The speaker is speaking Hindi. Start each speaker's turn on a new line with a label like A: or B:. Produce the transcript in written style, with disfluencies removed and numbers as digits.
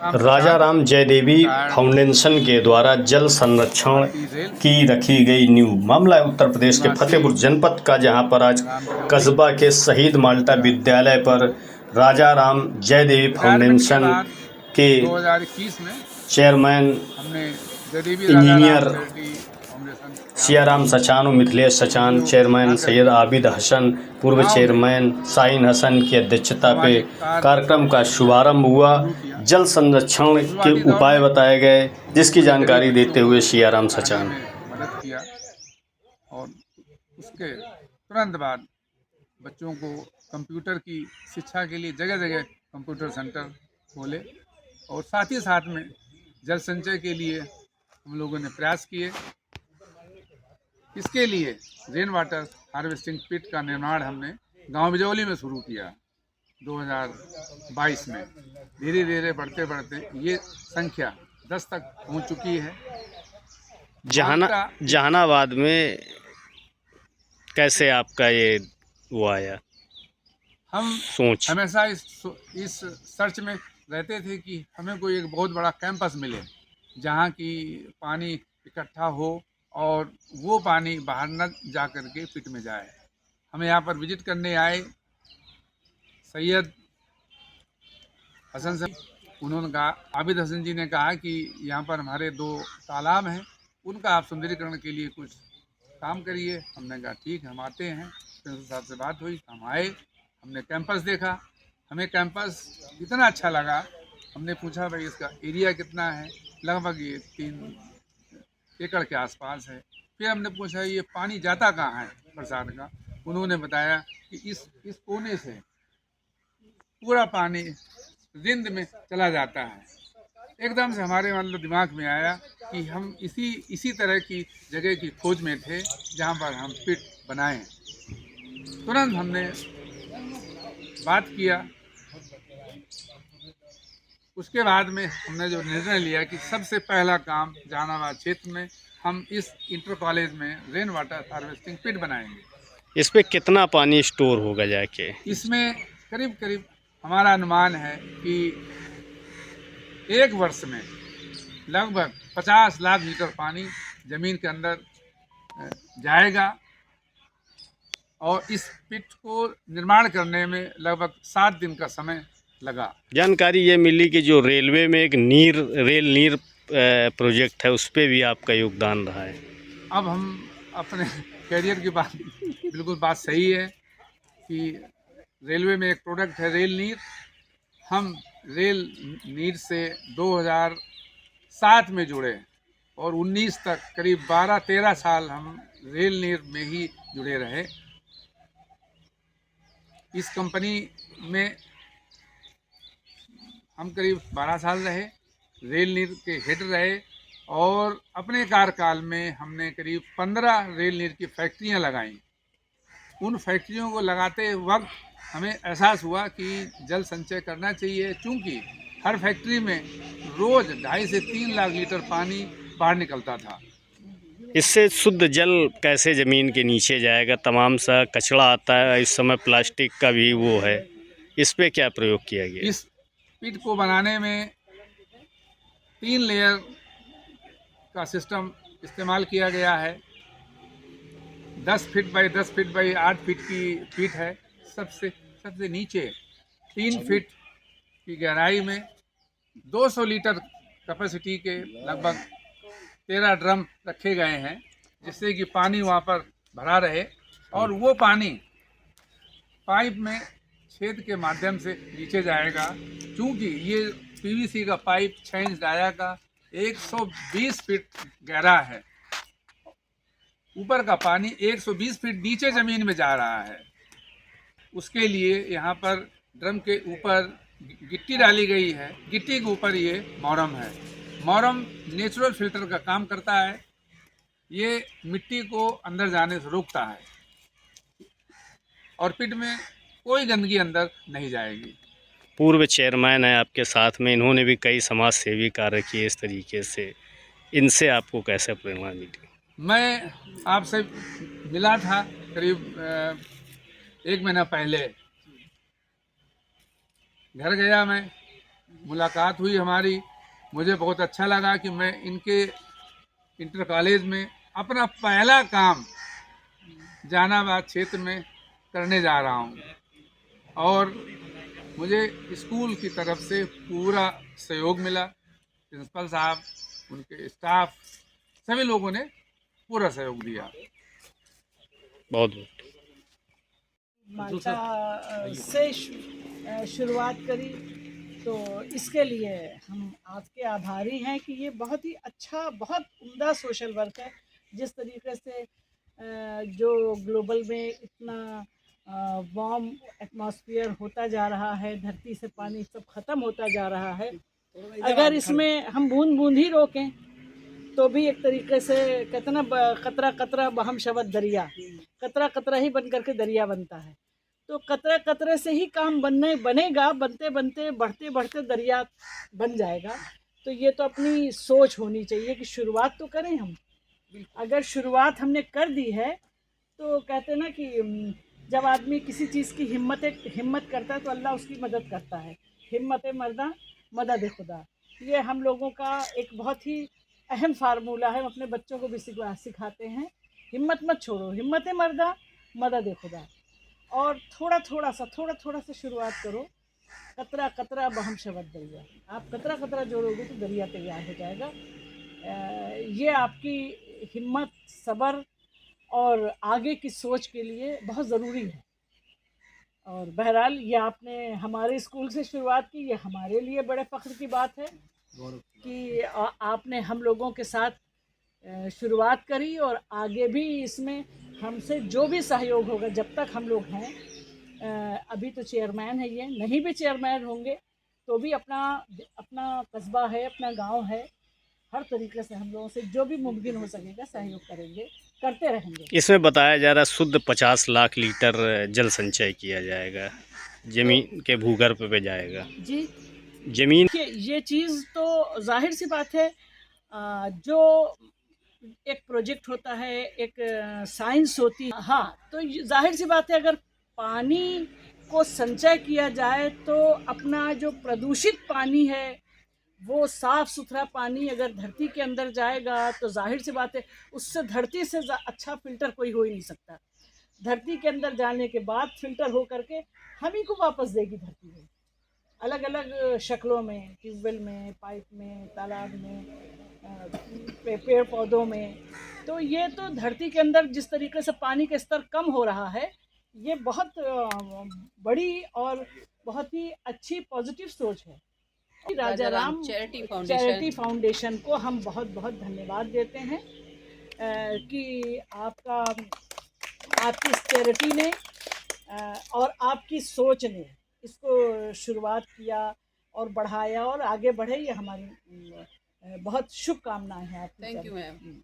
A: राजा राम जयदेवी फाउंडेशन के द्वारा जल संरक्षण की रखी गई नींव। मामला है उत्तर प्रदेश के फतेहपुर जनपद का, जहां पर आज कस्बा के शहीद माल्टा विद्यालय पर राजा राम जयदेवी फाउंडेशन के चेयरमैन इंजीनियर सियाराम सचान और मिथिलेश सचान, चेयरमैन सैयद आबिद हसन, पूर्व चेयरमैन शाहीन हसन की अध्यक्षता पे कार्यक्रम का शुभारंभ हुआ। जल संरक्षण के उपाय बताए गए, जिसकी जानकारी देते हुए सियाराम सचान।
B: मदद किया और उसके तुरंत बाद बच्चों को कंप्यूटर की शिक्षा के लिए जगह जगह कंप्यूटर सेंटर खोले और साथ ही साथ में जल संचय के लिए हम लोगों ने प्रयास किए। इसके लिए रेन वाटर हार्वेस्टिंग पिट का निर्माण हमने गांव बिजौली में शुरू किया 2022 में। धीरे धीरे बढ़ते बढ़ते ये संख्या 10 तक पहुंच चुकी है।
A: जहानाबाद में कैसे आपका ये वो आया?
B: हम
A: सोच
B: हमेशा इस सर्च में रहते थे कि हमें कोई एक बहुत बड़ा कैंपस मिले जहाँ की पानी इकट्ठा हो और वो पानी बाहर न जा कर के पिट में जाए। हमें यहाँ पर विजिट करने आए सैयद हसन साहब, उन्होंने कहा, आबिद हसन जी ने कहा कि यहाँ पर हमारे 2 तालाब हैं, उनका आप सुंदरीकरण के लिए कुछ काम करिए। हमने कहा ठीक है, हम आते हैं। प्रिंसिपल साहब से बात हुई, हम आए, हमने कैंपस देखा। हमें कैंपस इतना अच्छा लगा। हमने पूछा भाई इसका एरिया कितना है? लगभग ये 3 एकड़ के आसपास है। फिर हमने पूछा ये पानी जाता कहाँ है बरसात का? उन्होंने बताया कि इस कोने से पूरा पानी रिंद में चला जाता है। एकदम से हमारे मतलब दिमाग में आया कि हम इसी तरह की जगह की खोज में थे जहाँ पर हम पिट बनाएं। तुरंत हमने बात किया। उसके बाद में हमने जो निर्णय लिया कि सबसे पहला काम जहानाबाद क्षेत्र में हम इस इंटर कॉलेज में रेन वाटर हार्वेस्टिंग पिट बनाएंगे।
A: इस पे कितना पानी स्टोर होगा जाके?
B: इसमें करीब करीब हमारा अनुमान है कि 1 वर्ष में लगभग 50 लाख लीटर पानी जमीन के अंदर जाएगा और इस पिट को निर्माण करने में लगभग 7 दिन का समय लगा।
A: जानकारी ये मिली कि जो रेलवे में एक रेल नीर प्रोजेक्ट है, उस पे भी आपका योगदान रहा है।
B: अब हम अपने कैरियर की बात, बिल्कुल बात सही है कि रेलवे में एक प्रोडक्ट है रेल नीर। हम रेल नीर से 2007 में जुड़े और 19 तक करीब 12-13 साल हम रेल नीर में ही जुड़े रहे। इस कंपनी में हम करीब 12 साल रहे, रेल नीर के हेड रहे और अपने कार्यकाल में हमने करीब 15 रेल नीर की फैक्ट्रियां लगाईं। उन फैक्ट्रियों को लगाते वक्त हमें एहसास हुआ कि जल संचय करना चाहिए, क्योंकि हर फैक्ट्री में रोज़ 2.5 से 3 लाख लीटर पानी बाहर निकलता था।
A: इससे शुद्ध जल कैसे ज़मीन के नीचे जाएगा? तमाम सा कचरा आता है, इस समय प्लास्टिक का भी वो है, इस पे क्या प्रयोग किया गया?
B: इस पिट को बनाने में 3 लेयर का सिस्टम इस्तेमाल किया गया है। 10 feet by 10 feet by 8 feet की पिट है। सबसे नीचे 3 फीट की गहराई में 200 लीटर कैपेसिटी के लगभग 13 ड्रम रखे गए हैं, जिससे कि पानी वहाँ पर भरा रहे और वो पानी पाइप में छेद के माध्यम से नीचे जाएगा। क्योंकि ये पीवीसी का पाइप 6 इंच डाया का 120 फीट गहरा है, ऊपर का पानी 120 फीट नीचे ज़मीन में जा रहा है। उसके लिए यहाँ पर ड्रम के ऊपर गिट्टी डाली गई है। गिट्टी के ऊपर ये मोरम है। मोरम नेचुरल फिल्टर का काम करता है। ये मिट्टी को अंदर जाने से रोकता है और पिट में कोई गंदगी अंदर नहीं जाएगी।
A: पूर्व चेयरमैन है आपके साथ में, इन्होंने भी कई समाज सेवी कार्य किए इस तरीके से, इनसे आपको कैसे प्रेरणा मिली?
B: मैं आपसे मिला था करीब 1 महीना पहले। घर गया मैं, मुलाकात हुई हमारी। मुझे बहुत अच्छा लगा कि मैं इनके इंटर कॉलेज में अपना पहला काम जहानाबाद क्षेत्र में करने जा रहा हूँ, और मुझे स्कूल की तरफ से पूरा सहयोग मिला। प्रिंसिपल साहब, उनके स्टाफ, सभी लोगों ने पूरा सहयोग दिया।
A: बहुत
C: माल्टा से शुरुआत करी, तो इसके लिए हम आपके आभारी हैं कि ये बहुत ही अच्छा, बहुत उम्दा सोशल वर्क है। जिस तरीके से जो ग्लोबल में इतना वार्म एटमॉस्फेयर होता जा रहा है, धरती से पानी सब ख़त्म होता जा रहा है, अगर इसमें हम बूंद बूंद ही रोकें तो भी एक तरीके से कहते ना, कतरा कतरा बहम शबद दरिया, कतरा कतरा ही बन करके दरिया बनता है। तो कतरे कतरे से ही काम बनेगा, बनते बनते बढ़ते बढ़ते दरिया बन जाएगा। तो ये तो अपनी सोच होनी चाहिए कि शुरुआत तो करें हम। अगर शुरुआत हमने कर दी है तो कहते ना कि जब आदमी किसी चीज़ की हिम्मत करता है तो अल्लाह उसकी मदद करता है। हिम्मत मर्दा मदद खुदा, ये हम लोगों का एक बहुत ही अहम फार्मूला है। हम अपने बच्चों को भी सिखाते हैं, हिम्मत मत छोड़ो, हिम्मत मर्दा मदद खुदा। और थोड़ा थोड़ा सा शुरुआत करो। कतरा कतरा बहम शबद दरिया, आप कतरा कतरा जोड़ोगे तो दरिया तैयार हो जाएगा। ये आपकी हिम्मत, सब्र और आगे की सोच के लिए बहुत ज़रूरी है। और बहरहाल ये आपने हमारे स्कूल से शुरुआत की, ये हमारे लिए बड़े फ़ख्र की बात है कि आपने हम लोगों के साथ शुरुआत करी, और आगे भी इसमें हमसे जो भी सहयोग होगा, जब तक हम लोग हैं, अभी तो चेयरमैन है ये, नहीं भी चेयरमैन होंगे तो भी अपना कस्बा है, अपना गांव है, हर तरीके से हम लोगों से जो भी मुमकिन हो सकेगा सहयोग करेंगे, करते रहेंगे।
A: इसमें बताया जा रहा है शुद्ध 50 लाख लीटर जल संचय किया जाएगा, जमीन के भूगर्भ पे जाएगा।
C: जी,
A: जमीन
C: ये चीज़ तो जाहिर सी बात है, जो एक प्रोजेक्ट होता है, एक साइंस होती है, हाँ, तो जाहिर सी बात है अगर पानी को संचय किया जाए तो अपना जो प्रदूषित पानी है, वो साफ़ सुथरा पानी अगर धरती के अंदर जाएगा तो जाहिर सी बात है उससे धरती से अच्छा फ़िल्टर कोई हो ही नहीं सकता। धरती के अंदर जाने के बाद फ़िल्टर हो करके हम ही को वापस देगी धरती में, अलग अलग शक्लों में, ट्यूबवेल में, पाइप में, तालाब में, पेड़ पौधों में। तो ये तो धरती के अंदर जिस तरीके से पानी का स्तर कम हो रहा है, ये बहुत बड़ी और बहुत ही अच्छी पॉजिटिव सोच है। राजा राम चैरिटी फाउंडेशन को हम बहुत बहुत धन्यवाद देते हैं कि आपकी चैरिटी ने और आपकी सोच ने इसको शुरुआत किया और बढ़ाया और आगे बढ़े। ये हमारी बहुत शुभकामनाएं हैं आपकी।
D: Thank you ma'am.